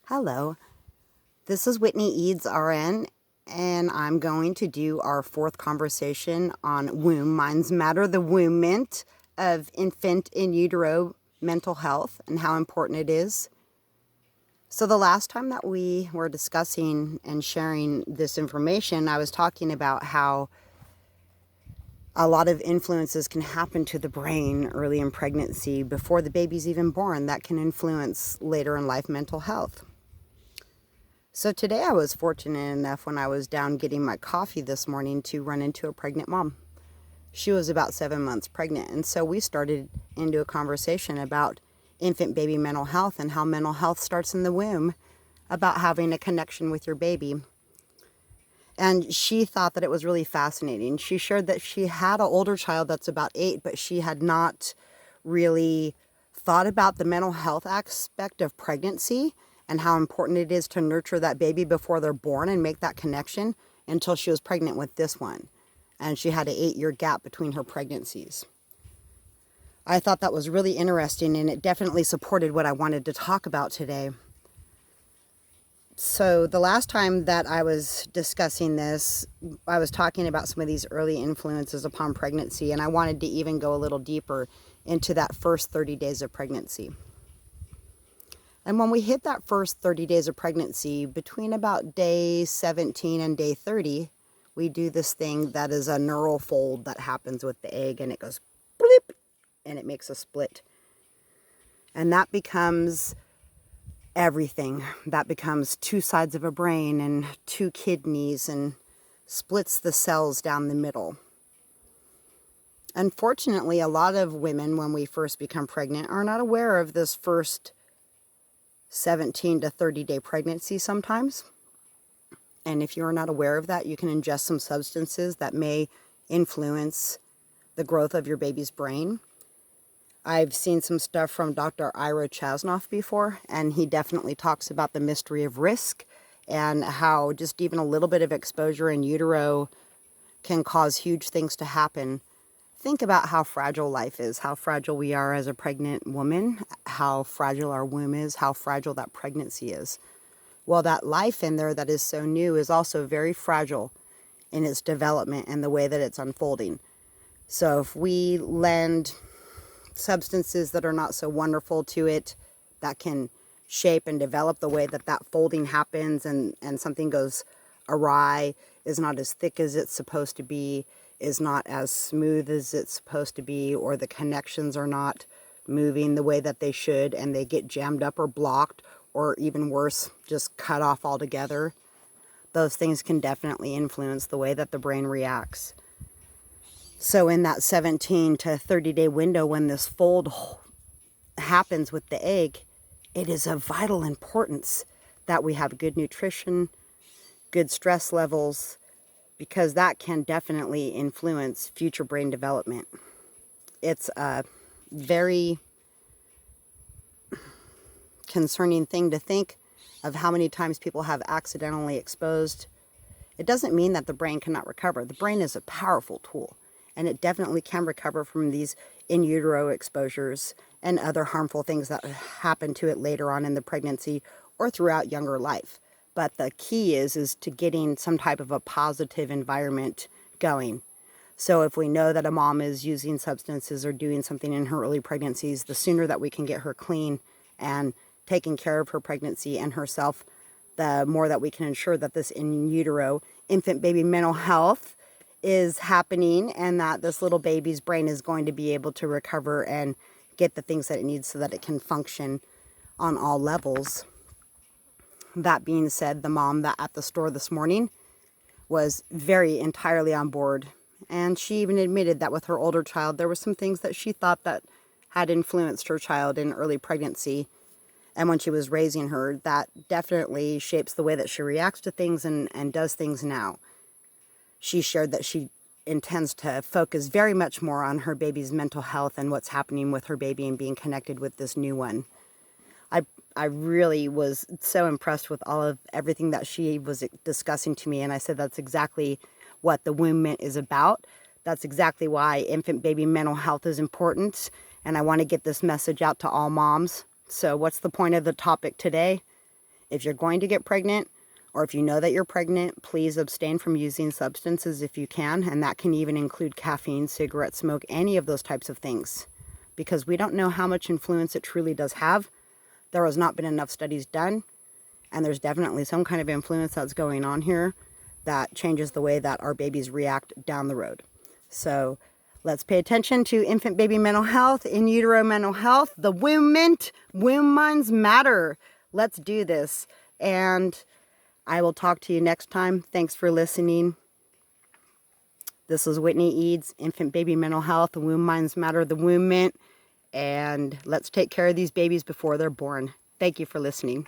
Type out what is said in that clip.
Hello, this is Whitney Eads, RN, and I'm going to do our fourth conversation on womb. Minds matter, the Wombment of infant in utero mental health and how important it is. So the last time that we were discussing and sharing this information, I was talking about how a lot of influences can happen to the brain early in pregnancy before the baby's even born that can influence later in life mental health. So today I was fortunate enough when I was down getting my coffee this morning to run into a pregnant mom. She was about 7 months pregnant, and so we started into a conversation about infant baby mental health and how mental health starts in the womb, about having a connection with your baby. And she thought that it was really fascinating. She shared that she had an older child that's about 8, but she had not really thought about the mental health aspect of pregnancy and how important it is to nurture that baby before they're born and make that connection until she was pregnant with this one. And she had an 8-year gap between her pregnancies. I thought that was really interesting, and it definitely supported what I wanted to talk about today. So the last time that I was discussing this, I was talking about some of these early influences upon pregnancy, and I wanted to even go a little deeper into that first 30 days of pregnancy. And when we hit that first 30 days of pregnancy, between about day 17 and day 30, we do this thing that is a neural fold that happens with the egg, and it goes bleep, and it makes a split. And that becomes everything. That becomes 2 sides of a brain and 2 kidneys and splits the cells down the middle. Unfortunately, a lot of women, when we first become pregnant, are not aware of this first 17 to 30 day pregnancy sometimes. And if you're not aware of that, you can ingest some substances that may influence the growth of your baby's brain. I've seen some stuff from Dr. Ira Chasnoff before, and he definitely talks about the mystery of risk and how just even a little bit of exposure in utero can cause huge things to happen. Think about how fragile life is, how fragile we are as a pregnant woman, how fragile our womb is, how fragile that pregnancy is. Well, that life in there that is so new is also very fragile in its development and the way that it's unfolding. So if we lend substances that are not so wonderful to it, that can shape and develop the way that that folding happens, and something goes awry, is not as thick as it's supposed to be, is not as smooth as it's supposed to be, or the connections are not moving the way that they should, and they get jammed up or blocked, or even worse, just cut off altogether. Those things can definitely influence the way that the brain reacts. So in that 17 to 30 day window when this fold happens with the egg, it is of vital importance that we have good nutrition, good stress levels, because that can definitely influence future brain development. It's a very concerning thing to think of how many times people have accidentally exposed. It doesn't mean that the brain cannot recover. The brain is a powerful tool, and it definitely can recover from these in utero exposures and other harmful things that happen to it later on in the pregnancy or throughout younger life. But the key is to getting some type of a positive environment going. So if we know that a mom is using substances or doing something in her early pregnancies, the sooner that we can get her clean and taking care of her pregnancy and herself, the more that we can ensure that this in utero infant baby mental health is happening, and that this little baby's brain is going to be able to recover and get the things that it needs so that it can function on all levels. That being said, the mom that at the store this morning was very entirely on board, and she even admitted that with her older child there were some things that she thought that had influenced her child in early pregnancy, and when she was raising her, that definitely shapes the way that she reacts to things and does things now. She shared that she intends to focus very much more on her baby's mental health and what's happening with her baby and being connected with this new one. I really was so impressed with everything that she was discussing to me, and I said that's exactly what the Wombment is about. That's exactly why infant baby mental health is important, and I want to get this message out to all moms. So what's the point of the topic today? If you're going to get pregnant, or if you know that you're pregnant, please abstain from using substances if you can. And that can even include caffeine, cigarette smoke, any of those types of things. Because we don't know how much influence it truly does have. There has not been enough studies done. And there's definitely some kind of influence that's going on here that changes the way that our babies react down the road. So let's pay attention to infant baby mental health, in utero mental health, the Wombment, womb minds matter. Let's do this. And I will talk to you next time. Thanks for listening. This is Whitney Eads, Infant Baby Mental Health, the Womb Minds Matter, the Wombment. And let's take care of these babies before they're born. Thank you for listening.